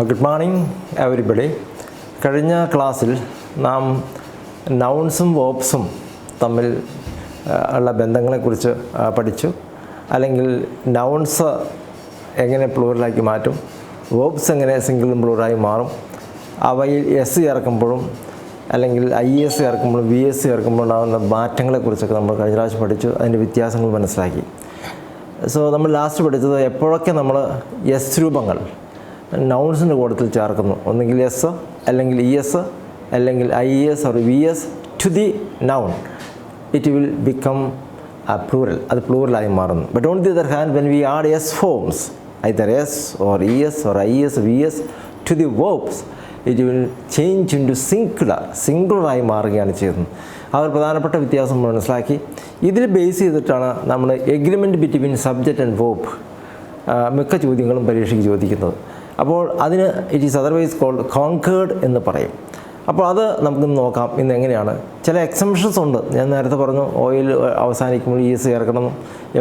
Good morning everybody. കഴിഞ്ഞ ക്ലാസ്സിൽ നാം നൗൺസും വേർബ്സും തമ്മിൽ ഉള്ള ബന്ധങ്ങളെക്കുറിച്ച് പഠിച്ചു. അല്ലെങ്കിൽ നൗൺസ് എങ്ങനെ പ്ലൂറലാക്കി മാറ്റും, വേർബ്സ് എങ്ങനെ സിംഗിളും പ്ലൂറായി മാറും, അവയിൽ എസ് ചേർക്കുമ്പോഴും അല്ലെങ്കിൽ IS ചേർക്കുമ്പോഴും VS ചേർക്കുമ്പോഴും ഉണ്ടാകുന്ന മാറ്റങ്ങളെക്കുറിച്ചൊക്കെ നമ്മൾ കഴിഞ്ഞ പ്രാവശ്യം പഠിച്ചു. അതിൻ്റെ വ്യത്യാസങ്ങൾ മനസ്സിലാക്കി. നമ്മൾ ലാസ്റ്റ് പഠിച്ചത് എപ്പോഴൊക്കെ നമ്മൾ എസ് രൂപങ്ങൾ നൗൺസിൻ്റെ കൂട്ടത്തിൽ ചേർക്കുന്നു, ഒന്നുകിൽ എസ് അല്ലെങ്കിൽ ES അല്ലെങ്കിൽ IES or VS to the noun, it will become plural, അത് പ്ലൂറലായി മാറുന്നു. But on the other hand when we add S forms, either S or ES or IS VS to the verbs, it will change in to സിംഗുലറായി മാറുകയാണ് ചെയ്യുന്നത്. ആ ഒരു പ്രധാനപ്പെട്ട വ്യത്യാസം മനസ്സിലാക്കി. ഇതിൽ ബേസ് ചെയ്തിട്ടാണ് നമ്മൾ agreement between subject and verb മിക്ക ചോദ്യങ്ങളും പരീക്ഷയ്ക്ക് ചോദിക്കുന്നത്. അപ്പോൾ അതിന് it is otherwise called concord എന്ന് പറയും. അപ്പോൾ അത് നമുക്ക് നോക്കാം ഇന്ന് എങ്ങനെയാണ്. ചില എക്സംഷൻസ് ഉണ്ട്. ഞാൻ നേരത്തെ പറഞ്ഞു ഓയിൽ അവസാനിക്കുമ്പോൾ ES ചേർക്കണം,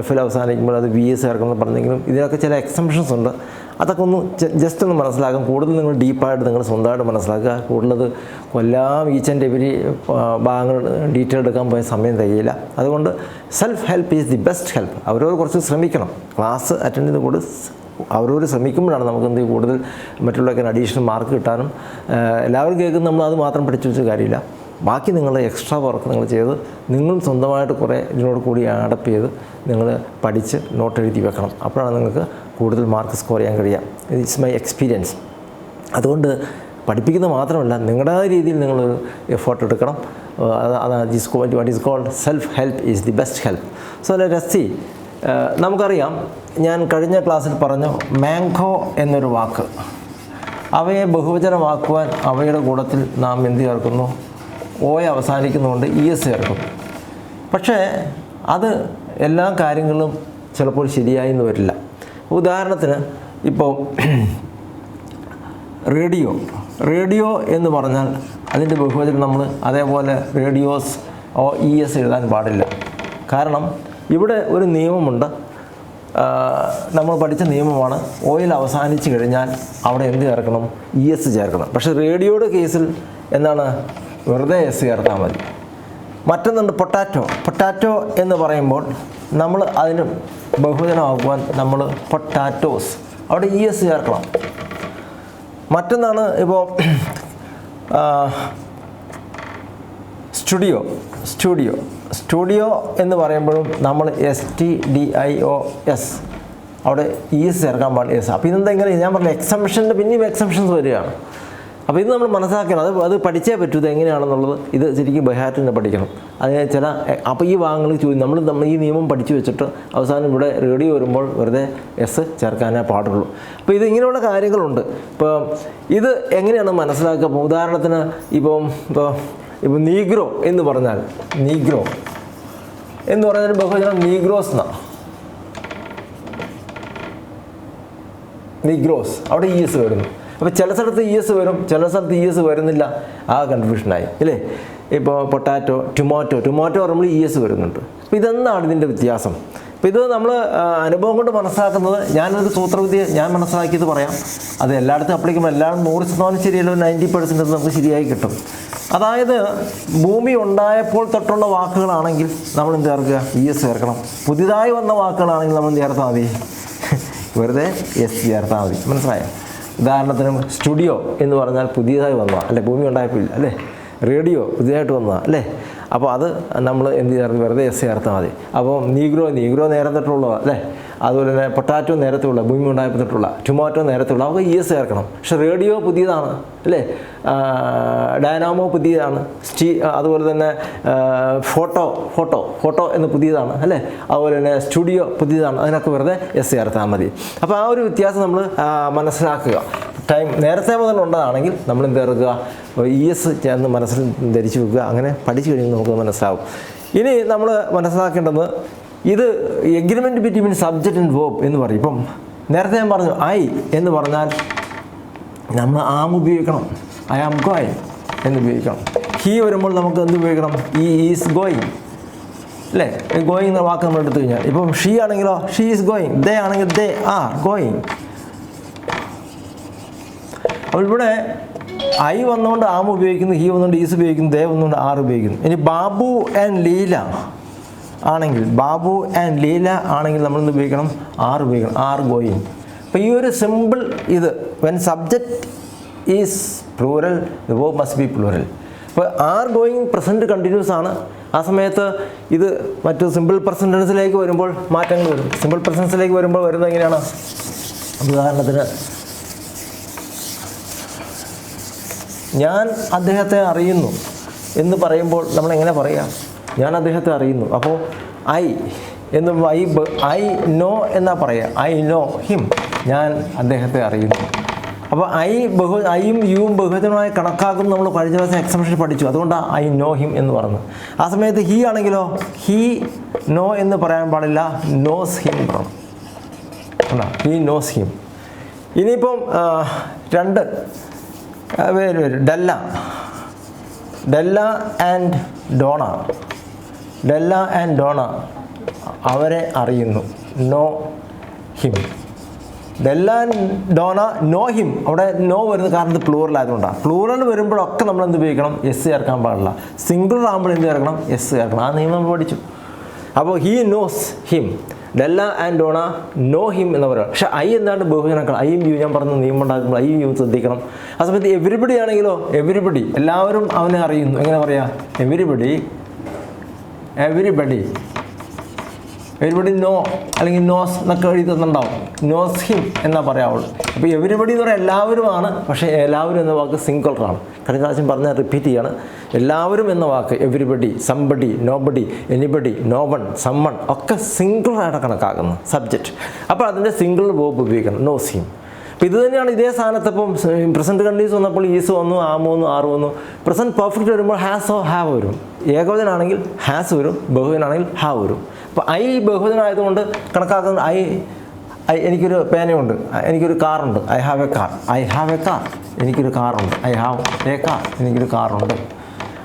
Fൽ അവസാനിക്കുമ്പോൾ അത് VS ചേർക്കണം എന്ന് പറഞ്ഞെങ്കിലും ഇതിനൊക്കെ ചില എക്സംഷൻസ് ഉണ്ട്. അതൊക്കെ ഒന്ന് ജസ്റ്റ് ഒന്ന് മനസ്സിലാക്കാം. കൂടുതൽ നിങ്ങൾ ഡീപ്പായിട്ട് നിങ്ങൾ സ്വന്തമായിട്ട് മനസ്സിലാക്കുക. കൂടുതലത് കൊല്ലാം ഈച്ച് ആൻഡ് എവരി ഭാഗങ്ങൾ ഡീറ്റെയിൽ എടുക്കാൻ പോയ സമയം തികയില്ല. അതുകൊണ്ട് self help is the best help. അവരവർ കുറച്ച് ശ്രമിക്കണം. ക്ലാസ് അറ്റൻഡ് ചെയ്ത് കൂടി അവരവർ ശ്രമിക്കുമ്പോഴാണ് നമുക്ക് എന്ത് കൂടുതൽ മറ്റുള്ളവർക്ക് അഡീഷണൽ മാർക്ക് കിട്ടാനും. എല്ലാവരും കേൾക്കുന്ന നമ്മൾ അത് മാത്രം പഠിച്ചു വെച്ച കാര്യമില്ല. ബാക്കി നിങ്ങൾ എക്സ്ട്രാ വർക്ക് നിങ്ങൾ ചെയ്ത് നിങ്ങൾ സ്വന്തമായിട്ട് കുറേ ഇതിനോട് കൂടി അഡപ്റ്റ് ചെയ്ത് നിങ്ങൾ പഠിച്ച് നോട്ട് എഴുതി വെക്കണം. അപ്പോഴാണ് നിങ്ങൾക്ക് കൂടുതൽ മാർക്ക് സ്കോർ ചെയ്യാൻ കഴിയുക. It's my experience. അതുകൊണ്ട് പഠിപ്പിക്കുന്നത് മാത്രമല്ല, നിങ്ങളുടേതായ രീതിയിൽ നിങ്ങളൊരു എഫേർട്ട് എടുക്കണം. What is called self help is the best help. So let us see. നമുക്കറിയാം, ഞാൻ കഴിഞ്ഞ ക്ലാസ്സിൽ പറഞ്ഞു മാംഗോ എന്നൊരു വാക്ക്, അവയെ ബഹുവചനമാക്കുവാൻ അവയുടെ കൂട്ടത്തിൽ നാം എന്ത് ചേർക്കുന്നു, ഓയ അവസാനിക്കുന്നതുകൊണ്ട് ES ചേർക്കും. പക്ഷേ അത് എല്ലാ കാര്യങ്ങളും ചിലപ്പോൾ ശരിയായി എന്ന് വരില്ല. ഉദാഹരണത്തിന് ഇപ്പോൾ റേഡിയോ എന്ന് പറഞ്ഞാൽ അതിൻ്റെ ബഹുവചനം നമ്മൾ അതേപോലെ റേഡിയോസ് ES എഴുതാൻ പാടില്ല. കാരണം ഇവിടെ ഒരു നിയമമുണ്ട്, നമ്മൾ പഠിച്ച നിയമമാണ്. ഓയിൽ അവസാനിച്ച് കഴിഞ്ഞാൽ അവിടെ എന്ത് ചേർക്കണം, ES ചേർക്കണം. പക്ഷേ റേഡിയോയുടെ കേസിൽ എന്താണ്, വെറുതെ S ചേർത്താൽ മതി. മറ്റൊന്നുണ്ട് പൊട്ടാറ്റോ എന്ന് പറയുമ്പോൾ നമ്മൾ അതിന് ബഹുവചനമാക്കുവാൻ നമ്മൾ പൊട്ടാറ്റോസ്, അവിടെ ES ചേർക്കണം. മറ്റൊന്നാണ് ഇപ്പോൾ സ്റ്റുഡിയോ എന്ന് പറയുമ്പോഴും നമ്മൾ STUDIOS, അവിടെ ES ചേർക്കാൻ പാടില്ല S. അപ്പോൾ ഇതെന്താ ഇങ്ങനെ, ഞാൻ പറഞ്ഞ എക്സംഷൻ്റെ പിന്നെയും എക്സംഷൻസ് വരികയാണ്. അപ്പോൾ ഇത് നമ്മൾ മനസ്സിലാക്കണം. അത് പഠിച്ചേ പറ്റൂ ഇത് എങ്ങനെയാണെന്നുള്ളത്. ഇത് ശരിക്കും ബൈഹാർട്ടിനെ പഠിക്കണം. അതിന് അപ്പോൾ ഈ ഭാഗങ്ങൾ നമ്മൾ ഈ നിയമം പഠിച്ചു വെച്ചിട്ട് അവസാനം ഇവിടെ റേഡിയോ വരുമ്പോൾ വെറുതെ S ചേർക്കാനേ പാടുള്ളൂ. അപ്പോൾ ഇത് ഇങ്ങനെയുള്ള കാര്യങ്ങളുണ്ട്. ഇപ്പോൾ ഇത് എങ്ങനെയാണ് മനസ്സിലാക്കുക. ഉദാഹരണത്തിന് ഇപ്പോൾ നീഗ്രോ എന്ന് പറഞ്ഞാൽ ബഹുവചനം നീഗ്രോസ് എന്നാണ്. നീഗ്രോസ് അവിടെ ES വരുന്നു. അപ്പോൾ ചില സ്ഥലത്ത് ES വരും, ചില സ്ഥലത്ത് ES വരുന്നില്ല. ആ കൺഫ്യൂഷനായി ഇല്ലേ. ഇപ്പോൾ ടൊമാറ്റോ പറയുമ്പോൾ ES വരുന്നുണ്ട്. അപ്പോൾ ഇതെന്താണ് ഇതിൻ്റെ വ്യത്യാസം? അപ്പോൾ ഇത് നമ്മൾ അനുഭവം കൊണ്ട് മനസ്സിലാക്കുന്നത്. ഞാനൊരു സൂത്രവിദ്യ ഞാൻ മനസ്സിലാക്കിയത് പറയാം. അത് എല്ലായിടത്തും അപ്ലിക്കുമ്പോൾ എല്ലാവരും 100% ശരിയല്ല, 90% നമുക്ക് ശരിയായി കിട്ടും. അതായത് ഭൂമി ഉണ്ടായപ്പോൾ തൊട്ടുള്ള വാക്കുകളാണെങ്കിൽ നമ്മൾ എന്ത് ചേർക്കുക, ES ചേർക്കണം. പുതിയതായി വന്ന വാക്കുകളാണെങ്കിൽ നമ്മൾ എന്ത് ചേർത്താൽ മതി, വെറുതെ S ചേർത്താൽ മതി. മനസ്സിലായോ? ഉദാഹരണത്തിന് സ്റ്റുഡിയോ എന്ന് പറഞ്ഞാൽ പുതിയതായി വന്നതാണ് അല്ലേ, ഭൂമി ഉണ്ടായപ്പോൾ ഇല്ല അല്ലേ. റേഡിയോ പുതിയതായിട്ട് വന്നതാണ് അല്ലേ. അപ്പോൾ അത് നമ്മൾ എന്ത് ചേർത്ത് വെറുതെ S ചേർത്താൽ മതി. അപ്പോൾ നീഗ്രോ നേരത്തെട്ടുള്ളതാണ് അല്ലേ. അതുപോലെ തന്നെ പൊട്ടാറ്റോ നേരത്തുള്ള, ഭൂമി ഉണ്ടായപ്പോൾ തൊട്ടുള്ള, ടൊമാറ്റോ നേരത്തുള്ള, അവർക്ക് ES ചേർക്കണം. പക്ഷെ റേഡിയോ പുതിയതാണ് അല്ലേ, ഡൈനാമോ പുതിയതാണ്, അതുപോലെ തന്നെ ഫോട്ടോ എന്ന് പുതിയതാണ് അല്ലേ. അതുപോലെ തന്നെ സ്റ്റുഡിയോ പുതിയതാണ്, അതിനൊക്കെ വെറുതെ S ചേർത്താൽ മതി. അപ്പോൾ ആ ഒരു വ്യത്യാസം നമ്മൾ മനസ്സിലാക്കുക. നേരത്തെ മുതൽ ഉള്ളതാണെങ്കിൽ നമ്മൾ എന്ത് ചേർക്കുക, ES ചേർന്ന് മനസ്സിൽ ധരിച്ചു വെക്കുക. അങ്ങനെ പഠിച്ചു കഴിയുമ്പോൾ നമുക്ക് മനസ്സിലാവും. ഇനി നമ്മൾ മനസ്സിലാക്കേണ്ടത് ഇത് agreement between subject and verb എന്ന് പറയും. ഇപ്പം നേരത്തെ ഞാൻ പറഞ്ഞു I എന്ന് പറഞ്ഞാൽ നമ്മൾ ആം ഉപയോഗിക്കണം, I am going എന്ന് ഉപയോഗിക്കണം. ഹി വരുമ്പോൾ നമുക്ക് എന്ത് ഉപയോഗിക്കണം, he is going അല്ലേ. ഗോയിങ് എന്ന വാക്ക് നമ്മൾ എടുത്തു കഴിഞ്ഞാൽ, ഇപ്പം ഷീ ആണെങ്കിലോ ഷീ ഈസ് ഗോയിങ്, ദേ ആണെങ്കിൽ ദേ ആർ ഗോയിങ്. അപ്പോൾ ഇവിടെ ഐ വന്നുകൊണ്ട് ആം ഉപയോഗിക്കുന്നു, ഹി വന്നുകൊണ്ട് ഈസ് ഉപയോഗിക്കുന്നു, ദേ വന്നുകൊണ്ട് ആർ ഉപയോഗിക്കുന്നു. ഇനി ബാബു ആൻഡ് ലീല ആണെങ്കിൽ, ബാബു ആൻഡ് ലീല ആണെങ്കിൽ നമ്മളെന്ത് ഉപയോഗിക്കണം? ആർ ഉപയോഗിക്കണം, ആർ ഗോയിങ്. അപ്പോൾ ഈ ഒരു സിമ്പിൾ ഇത് when subject is plural the verb must be plural. അപ്പോൾ ആർ ഗോയിങ് പ്രസൻറ്റ് കണ്ടിന്യൂസ് ആണ്. ആ സമയത്ത് ഇത് മറ്റു സിമ്പിൾ പ്രസൻറ്റൻസിലേക്ക് വരുമ്പോൾ മാറ്റങ്ങൾ വരും. സിമ്പിൾ പ്രസൻസിലേക്ക് വരുമ്പോൾ വരുന്നത് എങ്ങനെയാണ്? ഉദാഹരണത്തിന്, ഞാൻ അദ്ദേഹത്തെ അറിയുന്നു എന്ന് പറയുമ്പോൾ നമ്മൾ എങ്ങനെ പറയാം? ഞാൻ അദ്ദേഹത്തെ അറിയുന്നു. അപ്പോൾ ഐ എന്ന് ഐ നോ എന്നാ പറയുക. ഐ നോ ഹിം, ഞാൻ അദ്ദേഹത്തെ അറിയുന്നു. അപ്പോൾ ഐയും യുവും ബഹുവചനമായി കണക്കാക്കും. നമ്മൾ കഴിഞ്ഞ ദിവസം എക്സംഷൻ പഠിച്ചു, അതുകൊണ്ടാണ് ഐ നോ ഹിം എന്ന് പറഞ്ഞു. ആ സമയത്ത് ഹി ആണെങ്കിലോ, ഹി നോ എന്ന് പറയാൻ പാടില്ല, നോസ് ഹിം പറയണം. He knows him. ഇനിയിപ്പം രണ്ട് പേര്, Della and Donna. Della and Donna അവരെ അറിയുന്നു, know him. Della and Donna know him. അവിടെ നോ വരുന്നത് കാരണം ഇത് പ്ലൂറൽ ആയതുകൊണ്ടാണ്. പ്ലൂറൽ വരുമ്പോഴൊക്കെ നമ്മൾ എന്ത് ഉപയോഗിക്കണം? എസ് ചേർക്കാൻ പാടില്ല. സിംഗിൾ ആകുമ്പോൾ എന്ത് ചേർക്കണം? എസ് ചേർക്കണം. ആ നിയമം നമ്മൾ പഠിച്ചു. അപ്പോൾ he knows him, Della and Donna know him എന്ന് പറയുക. പക്ഷേ ഐ എന്താണ് ബഹുജനങ്ങൾ? ഐയും യു ഞാൻ പറഞ്ഞ നിയമം ഉണ്ടാക്കുമ്പോൾ ഐയും യു ശ്രദ്ധിക്കണം. ആ സമയത്ത് എവരിബഡി ആണെങ്കിലോ, എവരിബഡി എല്ലാവരും അവനെ അറിയുന്നു. എങ്ങനെ പറയാം? എവരിബഡി നോ അല്ലെങ്കിൽ നോസ് എന്നൊക്കെ എഴുതി തന്നിട്ടുണ്ടാവും. നോസ് ഹിം എന്നാ പറയാവുള്ളൂ. അപ്പോൾ എവരിബഡി എന്ന് പറയാൻ എല്ലാവരുമാണ്. പക്ഷേ എല്ലാവരും എന്ന വാക്ക് സിംഗിളറാണ്. കഴിഞ്ഞ പ്രാവശ്യം പറഞ്ഞാൽ റിപ്പീറ്റ് ചെയ്യാണ്. എല്ലാവരും എന്ന വാക്ക് everybody, somebody, nobody, anybody, no one, someone ഒക്കെ സിംഗിളറായിട്ട് കണക്കാക്കുന്നു സബ്ജക്റ്റ്. അപ്പോൾ അതിൻ്റെ സിംഗിൾ വേർബ് ഉപയോഗിക്കണം, നോസ് ഹിം. അപ്പോൾ ഇത് തന്നെയാണ് ഇതേ സ്ഥാനത്ത്. ഇപ്പം പ്രസൻറ്റ് കണ്ടീസ് വന്നപ്പോൾ ഈസ് വന്നു, ആം വന്നു, ആറ് വന്നു. പ്രസൻറ്റ് പെർഫെക്റ്റ് വരുമ്പോൾ ഹാസോ ഹാവ് വരും. ഏകവചനാണെങ്കിൽ ഹാസ് വരും, ബഹുവചനാണെങ്കിൽ ഹാവ് വരും. അപ്പോൾ ഐ ബഹുവചനായതുകൊണ്ട് കണക്കാക്കുന്നത് എനിക്കൊരു പേനയുണ്ട്, എനിക്കൊരു കാറുണ്ട്, ഐ ഹാവ് എ കാർ. എനിക്കൊരു കാറുണ്ട്, ഐ ഹാവ് എ കാർ. എനിക്കൊരു കാറുണ്ട്.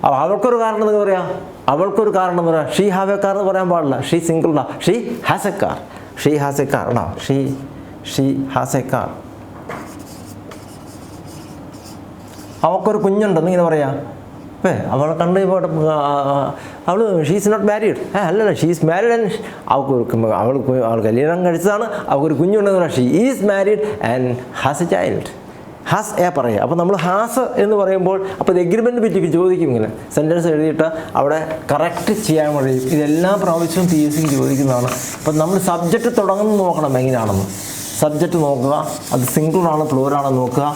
അപ്പോൾ അവൾക്കൊരു കാറുണ്ടെന്ന് പറയാം, അവൾക്കൊരു കാറുണ്ടെന്ന് പറയാം. ഷീ ഹാവ് എ കാർ എന്ന് പറയാൻ പാടില്ല. ഷീ സിംഗിൾഡാ. She has a car. ഉണ്ടോ? She has a car. അവൾക്കൊരു കുഞ്ഞുണ്ടെന്ന് ഇങ്ങനെ പറയാം. അവളെ കണ്ട് അവൾ ഷീസ് നോട്ട് മാരീഡ്. അല്ലല്ല, ഷീസ് മാരീഡ് ആൻഡ് അവൾ കല്യാണം കഴിച്ചതാണ്, അവൾക്കൊരു കുഞ്ഞുണ്ടെന്ന് പറയാം. She is married and has a child. Has a പറയുക. അപ്പോൾ നമ്മൾ ഹാസ് എന്ന് പറയുമ്പോൾ അപ്പോൾ എഗ്രിമെൻ്റ് പറ്റി ചോദിക്കും. ഇങ്ങനെ സെൻറ്റൻസ് എഴുതിയിട്ട് അവിടെ കറക്റ്റ് ചെയ്യാൻ കഴിയും. ഇതെല്ലാം പ്രാവശ്യവും PSC ചോദിക്കുന്നതാണ്. അപ്പോൾ നമ്മൾ സബ്ജക്റ്റ് തുടങ്ങുന്നത് നോക്കണം എങ്ങനെയാണെന്ന്. സബ്ജക്റ്റ് നോക്കുക, അത് സിംഗിളാണ് പ്ലൂറാണെന്ന് നോക്കുക.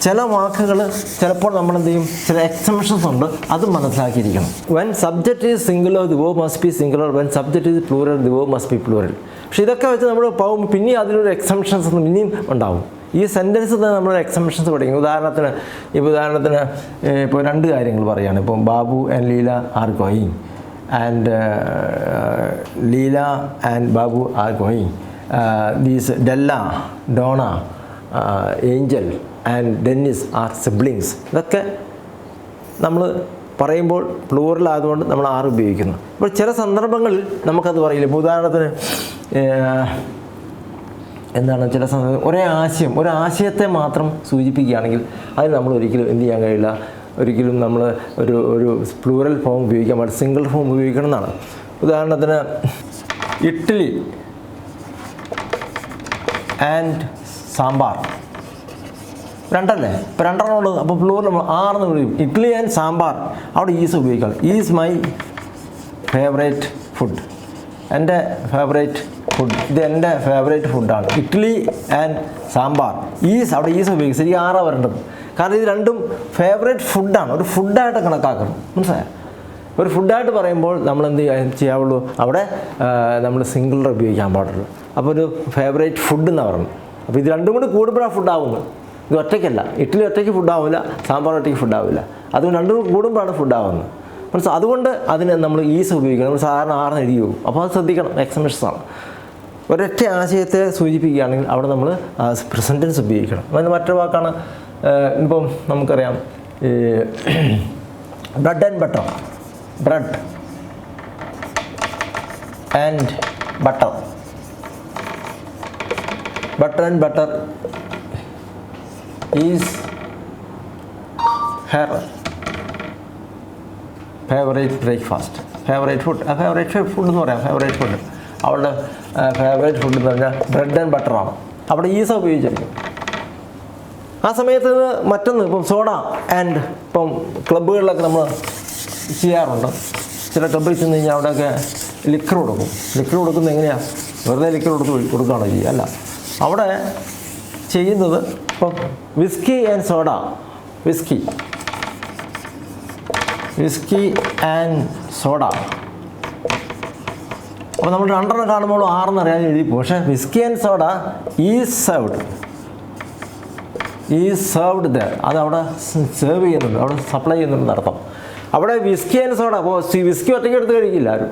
ചില വാക്കുകൾ ചിലപ്പോൾ നമ്മൾ എന്ത് ചെയ്യും, ചില എക്സംഷൻസ് ഉണ്ട്, അത് മനസ്സിലാക്കിയിരിക്കണം. When subject is singular the verb must be singular. When subject is plural the verb must be plural. പക്ഷേ ഇതൊക്കെ വെച്ച് നമ്മൾ പോകും, പിന്നെ അതിലൊരു എക്സംഷൻസ് ഇനിയും ഉണ്ടാവും. ഈ സെൻറ്റൻസ് തന്നെ നമ്മൾ എക്സംഷൻസ് പഠിക്കും. ഉദാഹരണത്തിന് ഇപ്പോൾ രണ്ട് കാര്യങ്ങൾ പറയുകയാണ്. ഇപ്പം Babu and Leela are going, and Leela and Babu are going. These Della, Donna, Angel and Dennis are siblings. ഇതൊക്കെ നമ്മൾ പറയുമ്പോൾ പ്ലൂറൽ ആയതുകൊണ്ട് നമ്മൾ ആർ ഉപയോഗിക്കുന്നു. അപ്പോൾ ചില സന്ദർഭങ്ങളിൽ നമുക്കത് പറയില്ല. ഇപ്പോൾ ഉദാഹരണത്തിന് എന്താണ്, ചില ഒരാശയത്തെ മാത്രം സൂചിപ്പിക്കുകയാണെങ്കിൽ അത് നമ്മൾ ഒരിക്കലും എന്ത് ചെയ്യാൻ കഴിയില്ല. ഒരിക്കലും നമ്മൾ ഒരു പ്ലൂറൽ ഫോം ഉപയോഗിക്കാൻ പാടില്ല, സിംഗിൾ ഫോം ഉപയോഗിക്കണം എന്നാണ്. ഉദാഹരണത്തിന് ഇഡ്ഡലി ആൻഡ് സാമ്പാർ രണ്ടല്ലേ, ഇപ്പോൾ രണ്ടെണ്ണം ഉള്ളത്. അപ്പോൾ പ്ലൂറൽ നമ്മൾ ആറെന്ന് വിളിക്കും. ഇഡ്ഡലി ആൻഡ് സാമ്പാർ, അവിടെ ഈസ് ഉപയോഗിക്കണം. Is my favourite food. എൻ്റെ ഫേവറേറ്റ് ഫുഡ്, ഇത് എൻ്റെ ഫേവറേറ്റ് ഫുഡാണ്. ഇഡ്ഡലി ആൻഡ് സാമ്പാർ, ഈസ് അവിടെ ഈസ് ഉപയോഗിക്കും. ശരി, ആറാണ് വരേണ്ടത്. കാരണം ഇത് രണ്ടും ഫേവറേറ്റ് ഫുഡാണ്, ഒരു ഫുഡായിട്ട് കണക്കാക്കണം. മനസ്സിലായോ? ഒരു ഫുഡായിട്ട് പറയുമ്പോൾ നമ്മൾ എന്ത് ചെയ്യാവുള്ളൂ, അവിടെ നമ്മൾ സിംഗിളർ ഉപയോഗിക്കാൻ പാടുള്ളൂ. അപ്പോൾ ഒരു ഫേവറേറ്റ് ഫുഡ് എന്നാണ് പറയുന്നത്. അപ്പോൾ ഇത് രണ്ടും കൂടി കൂടുമ്പോഴാണ് ഫുഡാവുന്നത്. ഇത് ഒറ്റയ്ക്കല്ല. ഇഡ്ഡലി ഒറ്റയ്ക്ക് ഫുഡാവില്ല, സാമ്പാർ ഒറ്റയ്ക്ക് ഫുഡാവില്ല. അത് രണ്ടും കൂടുമ്പോഴാണ് ഫുഡാവുന്നത്. മനസ്സിലാവും? അതുകൊണ്ട് അതിന് നമ്മൾ ഈസ് ഉപയോഗിക്കണം. നമ്മൾ സാധാരണ ആറിന് എഴുതി പോകും. അപ്പോൾ അത് ശ്രദ്ധിക്കണം, എക്സംഷൻസാണ്. ഒരൊറ്റ ആശയത്തെ സൂചിപ്പിക്കുകയാണെങ്കിൽ അവിടെ നമ്മൾ പ്രസൻറ്റൻസ് ഉപയോഗിക്കണം. അതിന് മറ്റൊരു വാക്കാണ്, ഇപ്പം നമുക്കറിയാം bread and butter. Bread and butter. Butter and butter is her favourite breakfast, favourite food എന്ന് പറയാം. ഫേവറേറ്റ് ഫുഡ്, അവളുടെ ഫേവറേറ്റ് ഫുഡ് എന്ന് പറഞ്ഞാൽ ബ്രെഡ് ആൻഡ് ബട്ടറാണ്. അവിടെ ഈസ ഉപയോഗിച്ചിരിക്കും. ആ സമയത്ത് മറ്റൊന്ന് ഇപ്പം സോഡ ആൻഡ് ഇപ്പം ക്ലബ്ബുകളിലൊക്കെ നമ്മൾ ചെയ്യാറുണ്ട്. ചില ക്ലബ്ബിൽ ചെന്ന് കഴിഞ്ഞാൽ അവിടെയൊക്കെ ലിക്കർ കൊടുക്കും. ലിക്കർ കൊടുക്കുന്നത് എങ്ങനെയാണ്? വെറുതെ ലിക്കർ കൊടുക്കുകയാണോ ചെയ്യുക? അല്ല, അവിടെ ചെയ്യുന്നത് ഇപ്പം whisky and soda, whisky and soda. അപ്പോൾ നമ്മൾ 2 കാണുമ്പോൾ 6 അറിയാൻ എഴുതി പോകും. പക്ഷേ whisky and soda is served there. അതവിടെ സെർവ് ചെയ്യുന്നുണ്ട്, അവിടെ സപ്ലൈ ചെയ്യുന്നുണ്ടെന്ന് അർത്ഥം. അവിടെ വിസ്കി ആൻഡ് സോഡ. അപ്പോൾ വിസ്കി ഒറ്റയ്ക്ക് എടുത്ത് കഴിക്കില്ല ആരും,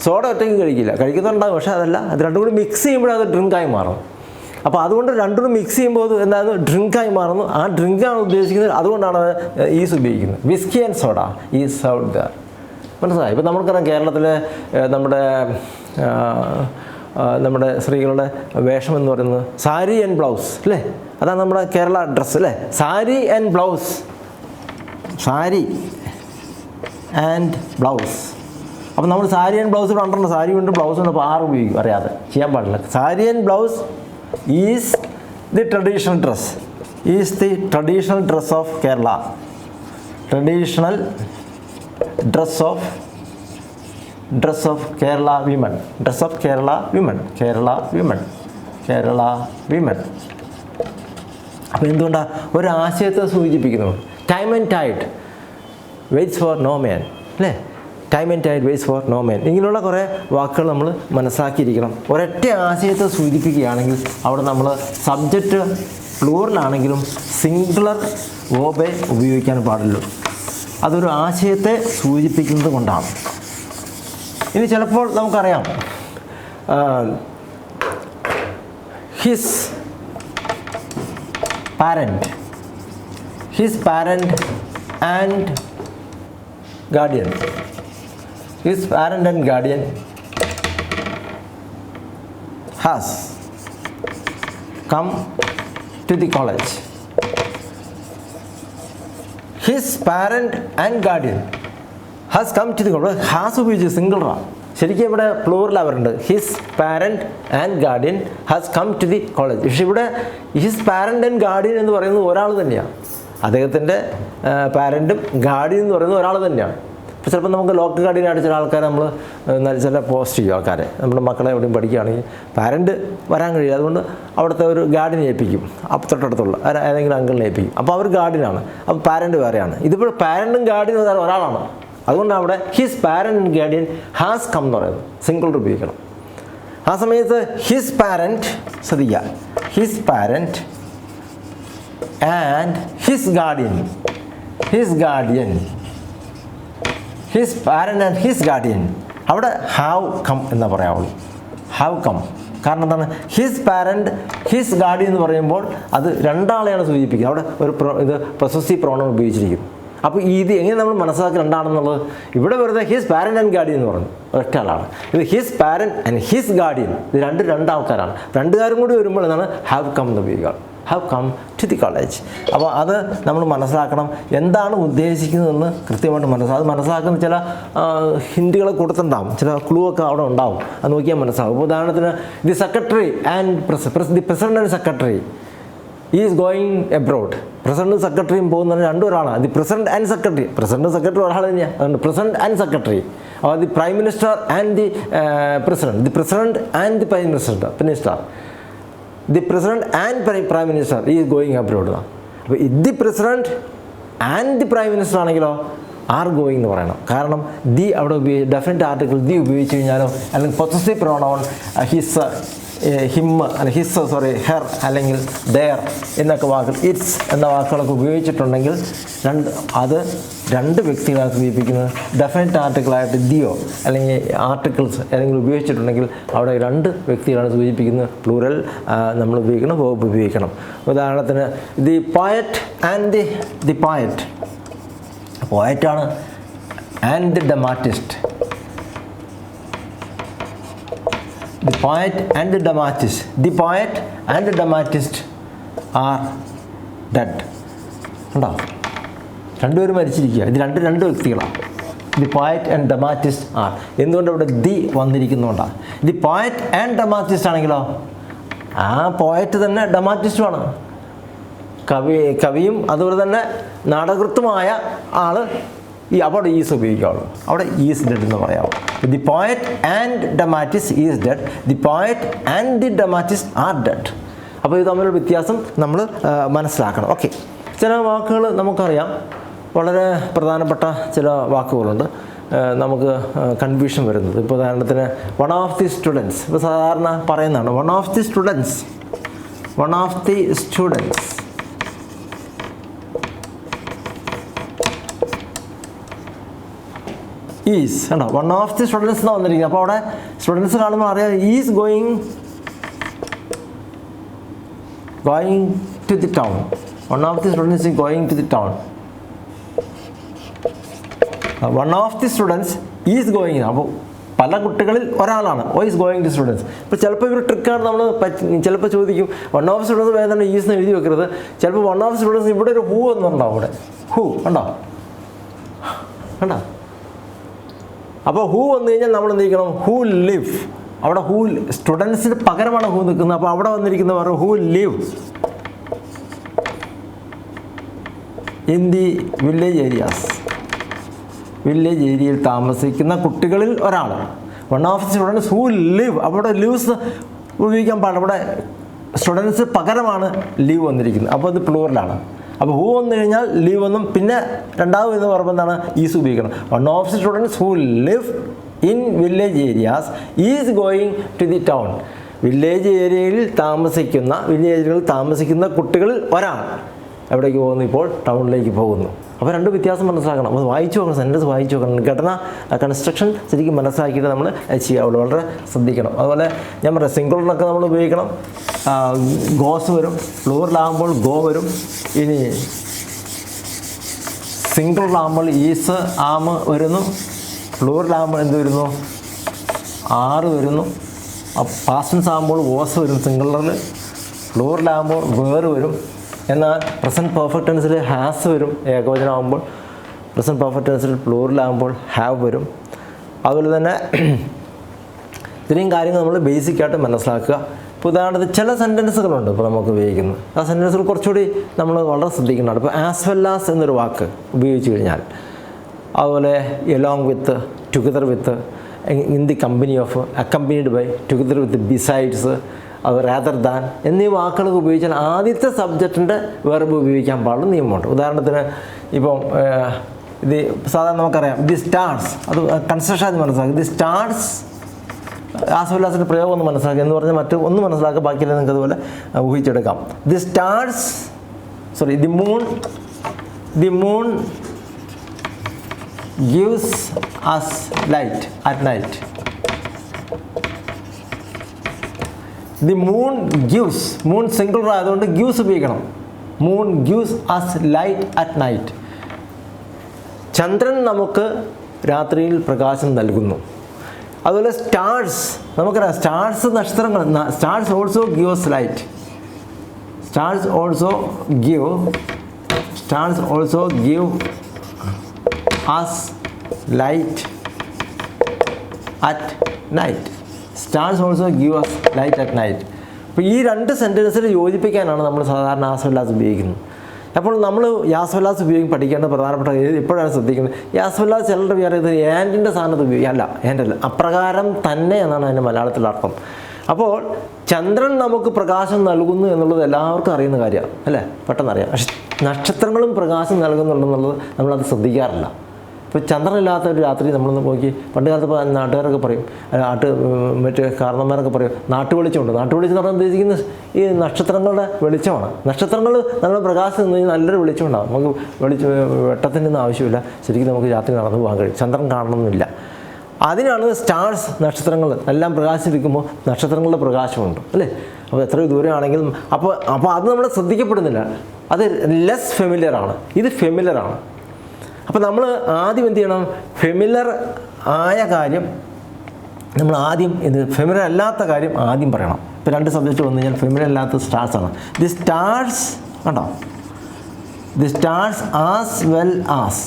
സോഡ ഒറ്റയ്ക്ക് കഴിക്കുന്നുണ്ടാകും. പക്ഷേ അതല്ല, അത് രണ്ടും കൂടി മിക്സ് ചെയ്യുമ്പോൾ അത് ഡ്രിങ്കായി മാറും. അപ്പോൾ അതുകൊണ്ട് രണ്ടും മിക്സ് ചെയ്യുമ്പോൾ അത് എന്താണ് ഡ്രിങ്കായി മാറുന്നു. ആ ഡ്രിങ്കാണ് ഉദ്ദേശിക്കുന്നത്. അതുകൊണ്ടാണ് ഈസ് ഉപയോഗിക്കുന്നത്. Whisky and soda is served there. മനസ്സിലായി? ഇപ്പോൾ നമുക്കറിയാം കേരളത്തിലെ നമ്മുടെ സ്ത്രീകളുടെ വേഷം എന്ന് പറയുന്നത് സാരി ആൻഡ് ബ്ലൗസ് അല്ലേ? അതാണ് നമ്മുടെ കേരള ഡ്രസ്സ് അല്ലേ? Sari and blouse, sari and blouse. അപ്പോൾ നമ്മൾ സാരി ആൻഡ് ബ്ലൗസ് കണ്ടിട്ടുണ്ട്. സാരി ഉണ്ട്, ബ്ലൗസ് ഉണ്ട്. അപ്പോൾ 6 ഉപയോഗിക്കും, അറിയാതെ ചെയ്യാൻ പാടില്ല. Sari and blouse is the traditional dress, of Kerala. Traditional dress of Kerala women, Kerala women. അപ്പോൾ എന്തുകൊണ്ടാണ്? ഒരു ആശയത്തെ സൂചിപ്പിക്കുന്നു. Time and tide waits for no man അല്ലേ? Time and tide waits for no man. ഇങ്ങനെയുള്ള കുറേ വാക്കുകൾ നമ്മൾ മനസ്സിലാക്കിയിരിക്കണം. ഒരൊറ്റ ആശയത്തെ സൂചിപ്പിക്കുകയാണെങ്കിൽ അവിടെ നമ്മൾ സബ്ജക്റ്റ് പ്ലൂറലാണെങ്കിലും സിംഗുലർ വേർബേ ഉപയോഗിക്കാൻ പാടുള്ളൂ. അതൊരു ആശയത്തെ സൂചിപ്പിക്കുന്നത് കൊണ്ടാണ്. ഇനി ചിലപ്പോൾ നമുക്കറിയാം his parent and guardian, has come to the college. His parent and guardian has come to the college. Has ഉപയോഗിച്ച് സിംഗിളറാണ്. ശരിക്കും ഇവിടെ പ്ലൂറലാണ് വരുന്നത്. His parent and guardian has come to the college. പക്ഷേ ഇവിടെ ഹിസ് പാരൻറ്റ് ആൻഡ് ഗാർഡിയൻ എന്ന് പറയുന്നത് ഒരാൾ തന്നെയാണ്. അദ്ദേഹത്തിൻ്റെ പാരൻറ്റും ഗാർഡിയൻ എന്ന് പറയുന്നത് ഒരാൾ തന്നെയാണ്. ഇപ്പോൾ ചിലപ്പോൾ നമുക്ക് ലോക്കൽ ഗാർഡിയനായിട്ട് ചില ആൾക്കാരെ നമ്മൾ ചില പോസ്റ്റ് ചെയ്യും. ആൾക്കാരെ നമ്മുടെ മക്കളെ എവിടെയും പഠിക്കുകയാണെങ്കിൽ പാരൻറ്റ് വരാൻ കഴിയില്ല, അതുകൊണ്ട് അവിടുത്തെ ഒരു ഗാർഡിയനെ ഏൽപ്പിക്കും. അപ്പോൾ തൊട്ടടുത്തുള്ള ഏതെങ്കിലും അങ്കിളിനെ ഏൽപ്പിക്കും. അപ്പോൾ അവർ ഗാർഡിയനാണ്, അപ്പോൾ പാരൻറ്റ് വേറെയാണ്. ഇതിപ്പോൾ പാരൻറ്റും ഗാർഡിയനും ഒരാളാണ്. അതുകൊണ്ട് അവിടെ his parent and guardian has come എന്ന് പറയുന്നത് സിംഗിൾ ഉപയോഗിക്കണം. ആ സമയത്ത് ഹിസ് പാരൻറ്റ്, ശ്രദ്ധിക്കുക, his parent and his guardian, his parent and his guardian, അവിടെ ഹാവ് കം എന്ന് പറയാവുള്ളൂ. Have come. കാരണം എന്താണ്? ഹിസ് പാരൻറ്റ് ഹിസ് ഗാർഡിയൻ എന്ന് പറയുമ്പോൾ അത് രണ്ടാളെയാണ് സൂചിപ്പിക്കുക. അവിടെ ഒരു പൊസസീവ് പ്രോണൗൺ ഉപയോഗിച്ചിരിക്കുന്നു. അപ്പോൾ ഇത് എങ്ങനെ നമ്മൾ മനസ്സിലാക്കി രണ്ടാണെന്നുള്ളത് ഇവിടെ വെറുതെ ഹിസ് പാരൻറ്റ് ആൻഡ് ഗാർഡിയൻ എന്ന് പറഞ്ഞു ഒറ്റ ആളാണ്. ഇത് his parent and his guardian, ഇത് രണ്ടാൾക്കാരാണ്. രണ്ടുകാരും കൂടി വരുമ്പോൾ എന്താണ് ഹാവ് കം എന്ന് ഉപയോഗിക്കുക. Have come to the college. അപ്പോൾ അത് നമ്മൾ മനസ്സിലാക്കണം. എന്താണ് ഉദ്ദേശിക്കുന്നതെന്ന് കൃത്യമായിട്ട് അത് മനസ്സിലാക്കുന്ന ചില ഹിന്ദികളെ കൊടുത്തിട്ടുണ്ടാവും, ചില ക്ലൂ ഒക്കെ അവിടെ ഉണ്ടാവും. അത് നോക്കിയാൽ മനസ്സിലാവും. ഇപ്പോൾ ഉദാഹരണത്തിന് the secretary and the president and secretary is going abroad. പ്രസിഡന്റും സെക്രട്ടറിയും പോകുന്നത് രണ്ടും ഒരാളാണ്. ദി പ്രസിഡന്റ് ആൻഡ് സെക്രട്ടറി, പ്രസിഡന്റും സെക്രട്ടറി ഒരാൾ തന്നെയാണ്. അതുകൊണ്ട് president and secretary. The prime minister and the president, the president and the prime minister, the president and prime minister is going abroad. അപ്പോൾ the president and the prime minister ആണെങ്കിലോ are going എന്ന് പറയണം. കാരണം the അവിടെ definite article the ഉപയോഗിച്ച് കഴിഞ്ഞാലോ അല്ലെങ്കിൽ possessive pronoun his, him അല്ലെങ്കിൽ ഹിസ്, ഹെർ അല്ലെങ്കിൽ ദെയർ എന്നൊക്കെ വാക്കുകൾ, ഇറ്റ്സ് എന്ന വാക്കുകളൊക്കെ ഉപയോഗിച്ചിട്ടുണ്ടെങ്കിൽ അത് രണ്ട് വ്യക്തികളെ സൂചിപ്പിക്കുന്നത്. ഡെഫിനറ്റ് ആർട്ടിക്കിളായിട്ട് ദിയോ അല്ലെങ്കിൽ ആർട്ടിക്കിൾസ് ഏതെങ്കിലും ഉപയോഗിച്ചിട്ടുണ്ടെങ്കിൽ അവിടെ രണ്ട് വ്യക്തികളാണ് സൂചിപ്പിക്കുന്നത്. പ്ലൂറൽ നമ്മൾ ഉപയോഗിക്കണം, വേർബ് ഉപയോഗിക്കണം. ഉദാഹരണത്തിന് the poet and the poet, പോയറ്റാണ് and the dramatist. The poet and the dramatist. The poet and the dramatist are dead. ഉണ്ടോ? രണ്ടുപേരും മരിച്ചിരിക്കുക. ഇത് രണ്ട് വ്യക്തികളാണ്. The poet and dramatist are. എന്തുകൊണ്ട് ഇവിടെ ദി വന്നിരിക്കുന്നതുകൊണ്ടാണ്. ദി പോയറ്റ് ആൻഡ് ഡ്രമാറ്റിസ്റ്റ് ആണെങ്കിലോ ആ പോയറ്റ് തന്നെ ഡ്രമാറ്റിസ്റ്റുമാണ്. കവിയും അതുപോലെ തന്നെ നാടകൃത്തുമായ ആൾ അവിടെ ഈസ് ഉപയോഗിക്കാവുള്ളൂ. അവിടെ ഈസ് ഡെഡ് എന്ന് പറയാവും. The poet and dramatist is dead. The poet and the dramatist are dead. അപ്പോൾ ഇത് തമ്മിലുള്ള വ്യത്യാസം നമ്മൾ മനസ്സിലാക്കണം. ഓക്കെ, ചില വാക്കുകൾ നമുക്കറിയാം, വളരെ പ്രധാനപ്പെട്ട ചില വാക്കുകളുണ്ട് നമുക്ക് കൺഫ്യൂഷൻ വരുന്നത്. ഇപ്പോൾ ഉദാഹരണത്തിന് വൺ ഓഫ് ദി സ്റ്റുഡൻസ്, ഇപ്പോൾ സാധാരണ പറയുന്നതാണ് one of the students is ആണോ. വൺ ഓഫ് ദി സ്റ്റുഡൻസ് എന്നാണ് വന്നിരിക്കുന്നത്. അപ്പോൾ അവിടെ സ്റ്റുഡൻസ് കാണുമ്പോൾ അറിയാം is going to the town. One of the students is going to the town. One of the students is going. അപ്പോൾ പല കുട്ടികളിൽ ഒരാളാണ് ഈസ് ഗോയിങ് ടു സ്റ്റുഡൻസ്. ഇപ്പോൾ ചിലപ്പോൾ ഇവർ ട്രിക്കാണ്. നമ്മൾ ചിലപ്പോൾ ചോദിക്കും വൺ ഓഫ് സ്റ്റുഡൻസ് വേദന ഈസ് എന്ന് എഴുതി വെക്കരുത്. ചിലപ്പോൾ വൺ ഓഫ് സ്റ്റുഡൻസ് ഇവിടെ ഒരു ഹൂ എന്നുണ്ടാവും. അവിടെ ഹൂ ഉണ്ടോ കണ്ടോ. അപ്പോൾ ഹൂ വന്നു കഴിഞ്ഞാൽ നമ്മൾ എന്ത് ചെയ്യണം, ഹൂ ലിവ്. അവിടെ ഹൂ സ്റ്റുഡൻസിന് പകരമാണ് ഹൂ നിൽക്കുന്നത്. അപ്പോൾ അവിടെ വന്നിരിക്കുന്ന പറയും who live in the village areas. Village ഏരിയയിൽ താമസിക്കുന്ന കുട്ടികളിൽ ഒരാൾ. One of students who live. അവിടെ ലിവ്സ് ഉപയോഗിക്കാൻ പാടില്ല. അവിടെ സ്റ്റുഡൻസ് പകരമാണ് ലീവ് വന്നിരിക്കുന്നത്. അപ്പോൾ അത് പ്ലൂറലാണ്. അപ്പോൾ ഹൂ വന്നു കഴിഞ്ഞാൽ ലീവ് എന്നും പിന്നെ രണ്ടാമത് എന്ന് പറയുമ്പോൾ എന്താണ് ഈസ് ഉപയോഗിക്കണം. One of the students who live in village areas is going to the town. Village ഏരിയയിൽ താമസിക്കുന്ന കുട്ടികളിൽ ഒരാൾ എവിടേക്ക് പോകുന്നു, ഇപ്പോൾ ടൗണിലേക്ക് പോകുന്നു. അപ്പോൾ രണ്ട് വ്യത്യാസം മനസ്സിലാക്കണം. അപ്പോൾ വായിച്ചു നോക്കണം, സെൻറ്റൻസ് വായിച്ചു നോക്കണം. ഘടന കൺസ്ട്രക്ഷൻ ശരിക്കും മനസ്സിലാക്കിയിട്ട് നമ്മൾ ചെയ്യാവുള്ളൂ. വളരെ ശ്രദ്ധിക്കണം. അതുപോലെ ഞാൻ പറയാം സിംഗിളിനൊക്കെ നമ്മൾ ഉപയോഗിക്കണം. ഗോസ് വരും, പ്ലൂറലാകുമ്പോൾ ഗോ വരും. ഇനി സിംഗിളിലാകുമ്പോൾ ഈസ് ആം വരുന്നു, പ്ലൂറലാകുമ്പോൾ എന്ത് വരുന്നു, ആറ് വരുന്നു. പാസ്റ്റൻസ് ആകുമ്പോൾ വോസ് വരും സിംഗിളിൽ, പ്ലൂറലാകുമ്പോൾ വേർ വരും. എന്നാൽ പ്രസൻറ്റ് പെർഫെക്റ്റ് ടെൻസിൽ ഹാസ് വരും ഏകവചനമാകുമ്പോൾ. പ്രസൻറ്റ് പെർഫെക്റ്റ് ടെൻസിൽ പ്ലൂറലാകുമ്പോൾ ഹാവ് വരും. അതുപോലെ തന്നെ ഇത്രയും കാര്യങ്ങൾ നമ്മൾ ബേസിക്കായിട്ട് മനസ്സിലാക്കുക. ഇപ്പോൾ ഉദാഹരണത്തിന് ചില സെൻറ്റൻസുകളുണ്ട് ഇപ്പോൾ നമുക്ക് ഉപയോഗിക്കുന്നത്. ആ സെൻറ്റൻസുകൾ കുറച്ചുകൂടി നമ്മൾ വളരെ ശ്രദ്ധിക്കുന്നതാണ്. ഇപ്പോൾ ആസ് വെൽ ആസ് എന്നൊരു വാക്ക് ഉപയോഗിച്ച് കഴിഞ്ഞാൽ, അതുപോലെ along with, together with, in the company of, accompanied by, together with, besides, അത് റാദർ ദാൻ എന്നീ വാക്കുകൾ ഉപയോഗിച്ചാൽ ആദ്യത്തെ സബ്ജക്റ്റിൻ്റെ വെർബ് ഉപയോഗിക്കാൻ പാടുള്ള നിയമമുണ്ട്. ഉദാഹരണത്തിന് ഇപ്പം ഇത് സാധാരണ നമുക്കറിയാം ദി സ്റ്റാർസ്, അത് കൺസ്ട്രക്ഷൻ അത് മനസ്സിലാക്കി. ദി സ്റ്റാർസ് ആസ്വല്ലാസിൻ്റെ പ്രയോഗം ഒന്ന് മനസ്സിലാക്കി എന്ന് പറഞ്ഞാൽ മറ്റു ഒന്ന് മനസ്സിലാക്കുക, ബാക്കിയെല്ലാം നിങ്ങൾക്ക് അതുപോലെ ഊഹിച്ചെടുക്കാം. The stars the moon gives us light at night. The moon gives, moon single ആയതുകൊണ്ട് ഗിവ്സ് ഉപയോഗിക്കണം. Moon gives us light at night. ചന്ദ്രൻ നമുക്ക് രാത്രിയിൽ പ്രകാശം നൽകുന്നു. അതുപോലെ സ്റ്റാർസ് നമുക്കറിയാം, സ്റ്റാർസ് നക്ഷത്രങ്ങൾ. Stars also give us light. Stars also give us light at night. Stars also give us light at night. അപ്പോൾ ഈ രണ്ട് സെൻറ്റൻസിൽ യോജിപ്പിക്കാനാണ് നമ്മൾ സാധാരണ ആസ്വല്ലാസ് ഉപയോഗിക്കുന്നത്. അപ്പോൾ നമ്മൾ യാസ്വല്ലാസ് പഠിക്കേണ്ട പ്രധാനപ്പെട്ട എപ്പോഴാണ് ശ്രദ്ധിക്കുന്നത്, യാസ്വല്ലാസ് ചിലരുടെ വിചാരം ഇത് ആൻഡിൻ്റെ സ്ഥാനത്ത് ഉപയോഗിക്കുക. അല്ല, ആൻഡല്ല, അപ്രകാരം തന്നെ എന്നാണ് അതിൻ്റെ മലയാളത്തിൽ അർത്ഥം. അപ്പോൾ ചന്ദ്രൻ നമുക്ക് പ്രകാശം നൽകുന്നു എന്നുള്ളത് എല്ലാവർക്കും അറിയുന്ന കാര്യമാണ് അല്ലേ, പെട്ടെന്നറിയാം. പക്ഷെ നക്ഷത്രങ്ങളും പ്രകാശം നൽകുന്നുണ്ടെന്നുള്ളത് നമ്മളത് ശ്രദ്ധിക്കാറില്ല. ഇപ്പോൾ ചന്ദ്രനില്ലാത്ത ഒരു രാത്രി നമ്മളൊന്ന് നോക്കി, പണ്ട് കാലത്ത് നാട്ടുകാരൊക്കെ പറയും, മറ്റ് കാരണന്മാരൊക്കെ പറയും നാട്ടുവെളിച്ചമുണ്ട്. നാട്ടുവെളിച്ചം എന്ന് പറഞ്ഞാൽ ഉദ്ദേശിക്കുന്നത് ഈ നക്ഷത്രങ്ങളുടെ വെളിച്ചമാണ്. നക്ഷത്രങ്ങൾ നമ്മൾ പ്രകാശം നിന്ന് കഴിഞ്ഞാൽ നല്ലൊരു വെളിച്ചമുണ്ടാകും. നമുക്ക് വെട്ടത്തിൻ്റെ ഒന്നും ആവശ്യമില്ല, ശരിക്കും നമുക്ക് രാത്രി നടന്നു പോകാൻ കഴിയും, ചന്ദ്രൻ കാണണമെന്നില്ല. അതിനാണ് സ്റ്റാർസ്, നക്ഷത്രങ്ങൾ എല്ലാം പ്രകാശിപ്പിക്കുമ്പോൾ നക്ഷത്രങ്ങളുടെ പ്രകാശമുണ്ട് അല്ലേ. അപ്പോൾ എത്രയോ ദൂരമാണെങ്കിലും അപ്പോൾ അത് നമ്മൾ ശ്രദ്ധിക്കപ്പെടുന്നില്ല. അത് ലെസ് ഫെമിലിയറാണ്, ഇത് ഫെമിലിയറാണ്. അപ്പോൾ നമ്മൾ ആദ്യം എന്ത് ചെയ്യണം, ഫെമിലർ ആയ കാര്യം നമ്മൾ ആദ്യം, ഇത് ഫെമിലർ അല്ലാത്ത കാര്യം ആദ്യം പറയണം. ഇപ്പോൾ രണ്ട് സബ്ജക്റ്റ് വന്നു കഴിഞ്ഞാൽ ഫെമിലർ അല്ലാത്ത സ്റ്റാർസാണ്. ദി സ്റ്റാർസ് കണ്ടോ, the stars as well as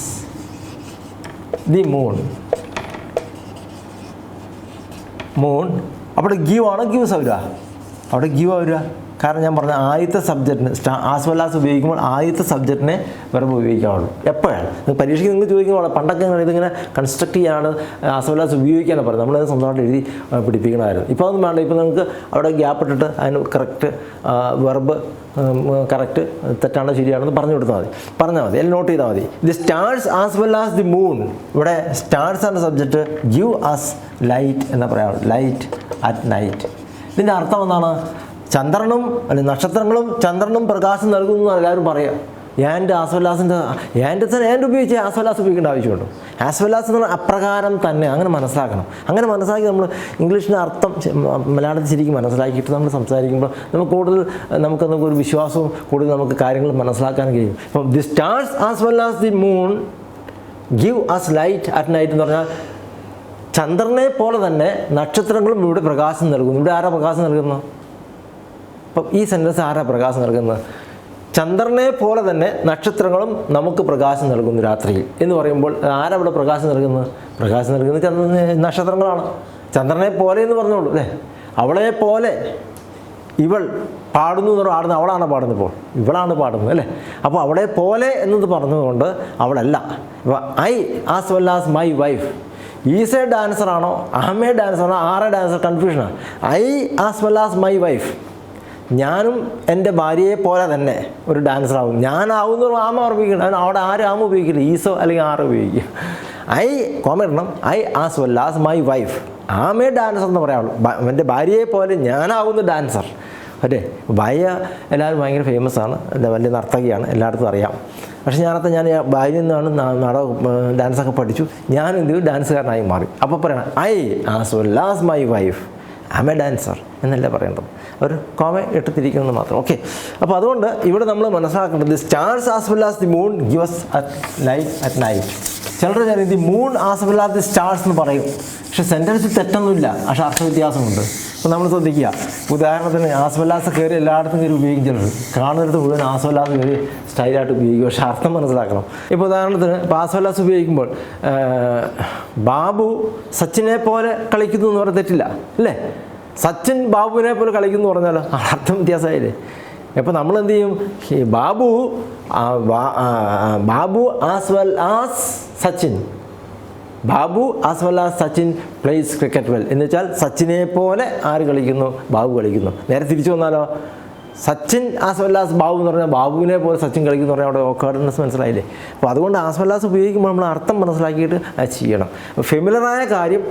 the moon. അവിടെ ഗീവ് ആണോ ഗീവ്സ് വരിക? അവിടെ ഗീവ് വരിക. കാരണം ഞാൻ പറഞ്ഞ ആദ്യത്തെ സബ്ജക്റ്റിന് ആസ് വെൽ ആസ് ഉപയോഗിക്കുമ്പോൾ ആദ്യത്തെ സബ്ജക്റ്റിനെ വെർബ് ഉപയോഗിക്കാവുള്ളൂ. എപ്പോഴാണ് പരീക്ഷയ്ക്ക് നിങ്ങൾ ചോദിക്കുമ്പോൾ പണ്ടൊക്കെ ഇതിങ്ങനെ കൺസ്ട്രക്ട് ചെയ്യാനാണ് ആസ് വെൽ ആസ് ഉപയോഗിക്കാനാണ് പറയുന്നത്. നമ്മളത് സ്വന്തമായിട്ട് എഴുതി പിടിപ്പിക്കണമായിരുന്നു. ഇപ്പോൾ അതൊന്നും വേണ്ട. ഇപ്പോൾ നിങ്ങൾക്ക് അവിടെ ഗ്യാപ്പ് ഇട്ടിട്ട് അതിന് കറക്റ്റ് വെർബ് കറക്റ്റ് തെറ്റാണോ ശരിയാണെന്ന് പറഞ്ഞാൽ മതി. എല്ലാം നോട്ട് ചെയ്താൽ മതി. The stars as well as the moon. ഇവിടെ സ്റ്റാർസ് ആണ് സബ്ജക്റ്റ്. ഗിവ് അസ് ലൈറ്റ് എന്ന് പറയാം. Light at night. ഇതിൻ്റെ അർത്ഥം എന്താണ്? ചന്ദ്രനും അല്ലെങ്കിൽ നക്ഷത്രങ്ങളും ചന്ദ്രനും പ്രകാശം നൽകുന്നു എന്ന് എല്ലാവരും പറയാം. ആൻഡ് ആസ് വെൽ ആസിൻ്റെ ആൻഡ് ഉപയോഗിച്ച് ആസ് വെൽ ആസ് ഉപയോഗിക്കേണ്ട ആവശ്യമുണ്ടോ? ആസ് വെൽ ആസ് എന്ന് പറഞ്ഞാൽ അപ്രകാരം തന്നെ. അങ്ങനെ മനസ്സിലാക്കണം. അങ്ങനെ മനസ്സിലാക്കി നമ്മൾ ഇംഗ്ലീഷിൻ്റെ അർത്ഥം മലയാളത്തിൽ ശരിക്കും മനസ്സിലാക്കിയിട്ട് നമ്മൾ സംസാരിക്കുമ്പോൾ നമുക്ക് കൂടുതൽ നമുക്കൊരു വിശ്വാസവും കൂടുതൽ നമുക്ക് കാര്യങ്ങൾ മനസ്സിലാക്കാൻ കഴിയും. ഇപ്പം the stars as well as the moon give us light at night എന്ന് പറഞ്ഞാൽ ചന്ദ്രനെ പോലെ തന്നെ നക്ഷത്രങ്ങളും ഇവിടെ പ്രകാശം നൽകുന്നു. ഇവിടെ ആരാ പ്രകാശം നൽകുന്നത്? അപ്പം ഈ സെൻറ്റൻസ് ആരാ പ്രകാശം നൽകുന്നത്? ചന്ദ്രനെ പോലെ തന്നെ നക്ഷത്രങ്ങളും നമുക്ക് പ്രകാശം നൽകുന്നു രാത്രിയിൽ എന്ന് പറയുമ്പോൾ ആരാ ഇവിടെ പ്രകാശം നൽകുന്നത്? പ്രകാശം നൽകുന്നത് നക്ഷത്രങ്ങളാണ്. ചന്ദ്രനെ പോലെ എന്ന് പറഞ്ഞോളൂ അല്ലേ. അവളെ പോലെ ഇവൾ പാടുന്നു എന്ന് പാടുന്നത് അവളാണ് പാടുന്നത്. ഇപ്പോൾ ഇവളാണ് പാടുന്നത് അല്ലേ. അപ്പോൾ അവളെ പോലെ എന്നത് പറഞ്ഞതുകൊണ്ട് അവളല്ല. ഇപ്പോൾ I as well as my wife. Is a dancer ആണോ ആം എ ഡാൻസർ ആണോ ആർ എ ഡാൻസർ? കൺഫ്യൂഷനാണ്. I as well as my wife. ഞാനും എൻ്റെ ഭാര്യയെ പോലെ തന്നെ ഒരു ഡാൻസറാവും. ഞാനാവുന്ന ആമ ഉപയോഗിക്കണം. അവിടെ ആരും ആമ ഉപയോഗിക്കില്ല. ഈസോ അല്ലെങ്കിൽ ആറ് ഉപയോഗിക്കും. ഐ കോമിടണം. I as well as my wife am a dancer എന്ന് പറയാവുള്ളൂ. എൻ്റെ ഭാര്യയെ പോലെ ഞാനാവുന്ന ഡാൻസർ. അല്ലേ. ഭാര്യ എല്ലാവരും ഭയങ്കര ഫേമസ് ആണ്. വലിയ നർത്തകിയാണ്. എല്ലായിടത്തും അറിയാം. പക്ഷേ ഞാൻ ഭാര്യയിൽ നിന്നാണ് ഡാൻസൊക്കെ പഠിച്ചു. ഞാൻ ഡാൻസുകാരനായി മാറി. അപ്പോൾ പറയണം I as well as my wife am a dancer എന്നല്ല പറയേണ്ടത്. ഒരു കോമ ഇട്ടിരിക്കുന്നത് മാത്രം. ഓക്കെ. അപ്പോൾ അതുകൊണ്ട് ഇവിടെ നമ്മൾ മനസ്സിലാക്കേണ്ടത് stars as well as the moon gives light at night. ചിലർ the moon as well as the stars എന്ന് പറയും. പക്ഷെ സെൻറ്റൻസിൽ തെറ്റൊന്നുമില്ല. പക്ഷേ അർത്ഥവ്യത്യാസമുണ്ട്. അപ്പോൾ നമ്മൾ ശ്രദ്ധിക്കുക. ഉദാഹരണത്തിന് ആസ് വെൽ ആസ് കയറി എല്ലായിടത്തും കയറി ഉപയോഗിക്കും. ചിലർ കാണുന്നിടത്ത് മുഴുവൻ ആസ് വെൽ ആസ് കയറി സ്റ്റൈലായിട്ട് ഉപയോഗിക്കും. പക്ഷേ അർത്ഥം മനസ്സിലാക്കണം. ഇപ്പോൾ ഉദാഹരണത്തിന് ഇപ്പോൾ ആസ് വെൽ ആസ് ഉപയോഗിക്കുമ്പോൾ ബാബു സച്ചിനെ പോലെ കളിക്കുന്നു എന്ന് പറഞ്ഞാൽ തെറ്റില്ല അല്ലേ. സച്ചിൻ ബാബുവിനെ പോലെ കളിക്കുന്നു പറഞ്ഞാലോ അർത്ഥം വ്യത്യാസമായില്ലേ. അപ്പോൾ നമ്മൾ എന്ത് ചെയ്യും? Babu as well as Sachin. Babu as well as Sachin place cricket well എന്ന് വെച്ചാൽ സച്ചിനെ പോലെ ആര് കളിക്കുന്നു? ബാബു കളിക്കുന്നു. നേരെ തിരിച്ചു വന്നാലോ Sachin as well as Babu എന്ന് പറഞ്ഞാൽ ബാബുവിനെ പോലെ സച്ചിൻ കളിക്കുന്നു പറഞ്ഞാൽ അവിടെ ഓക്കാർഡ്നെസ് മനസ്സിലായില്ലേ. അപ്പോൾ അതുകൊണ്ട് ആസ് വെൽ ആസ് ഉപയോഗിക്കുമ്പോൾ നമ്മൾ അർത്ഥം മനസ്സിലാക്കിയിട്ട് അത് ചെയ്യണം. ഫെമിലറായ കാര്യം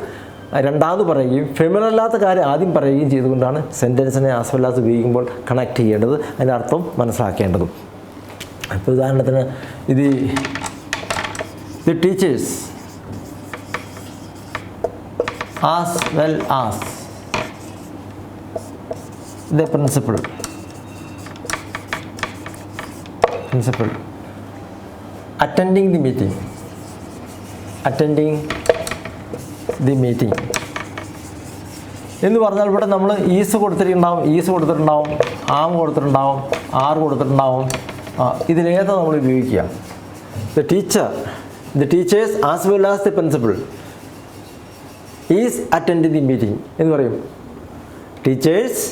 രണ്ടാമത് പറയുകയും ഫെമിലർ അല്ലാത്ത കാര്യം ആദ്യം പറയുകയും ചെയ്തുകൊണ്ടാണ് സെൻറ്റൻസിനെ ആസ് വെൽ ആസ് ഉപയോഗിക്കുമ്പോൾ കണക്ട് ചെയ്യേണ്ടത്, അതിൻ്റെ അർത്ഥം മനസ്സിലാക്കേണ്ടതും. ഇപ്പോൾ ഉദാഹരണത്തിന് the teachers as well as the principal attending the meeting എന്ന് പറഞ്ഞാൽ ഇവിടെ നമ്മൾ ഈസ് കൊടുത്തിട്ടുണ്ടാവും ആം കൊടുത്തിട്ടുണ്ടാവും ആർ കൊടുത്തിട്ടുണ്ടാവും. ഇതിലേതാ നമ്മൾ ഉപയോഗിക്കുക? The teachers as well as the principal is attending the meeting എന്ന് പറയും. Teachers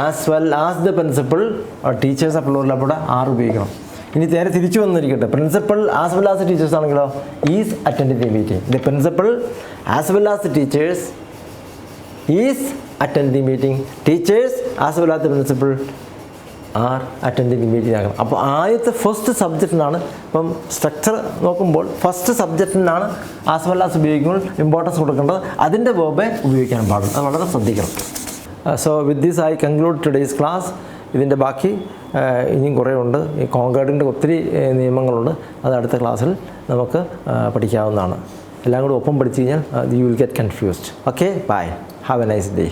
as well as the principal teachers അപ്പോൾ അവിടെ ആർ ഉപയോഗിക്കണം. ഇനി നേരെ തിരിച്ചു വന്നിരിക്കട്ടെ. Principal as well as teachers ആണെങ്കിലോ is attending the meeting. The principal as well as the teachers is attend the meeting. Teachers as well as the principal are attend the meeting ആക്കണം. അപ്പോൾ ആദ്യത്തെ first സബ്ജക്റ്റിനാണ്. ഇപ്പം structure നോക്കുമ്പോൾ first സബ്ജക്റ്റിനാണ് as well as ഉപയോഗിക്കുമ്പോൾ importance കൊടുക്കേണ്ടത്. അതിൻ്റെ വേർബേ ഉപയോഗിക്കാൻ പാടും. അത് വളരെ ശ്രദ്ധിക്കണം. So with this I conclude today's class. ഇതിൻ്റെ ബാക്കി ഇനിയും കുറേ ഉണ്ട്. ഈ കോൺകോർഡിൻ്റെ ഒത്തിരി നിയമങ്ങളുണ്ട്. അത് അടുത്ത ക്ലാസ്സിൽ നമുക്ക് പഠിക്കാവുന്നതാണ്. എല്ലാം കൂടി ഒപ്പം പഠിച്ചു കഴിഞ്ഞാൽ you will get confused. Okay, bye. Have a nice day.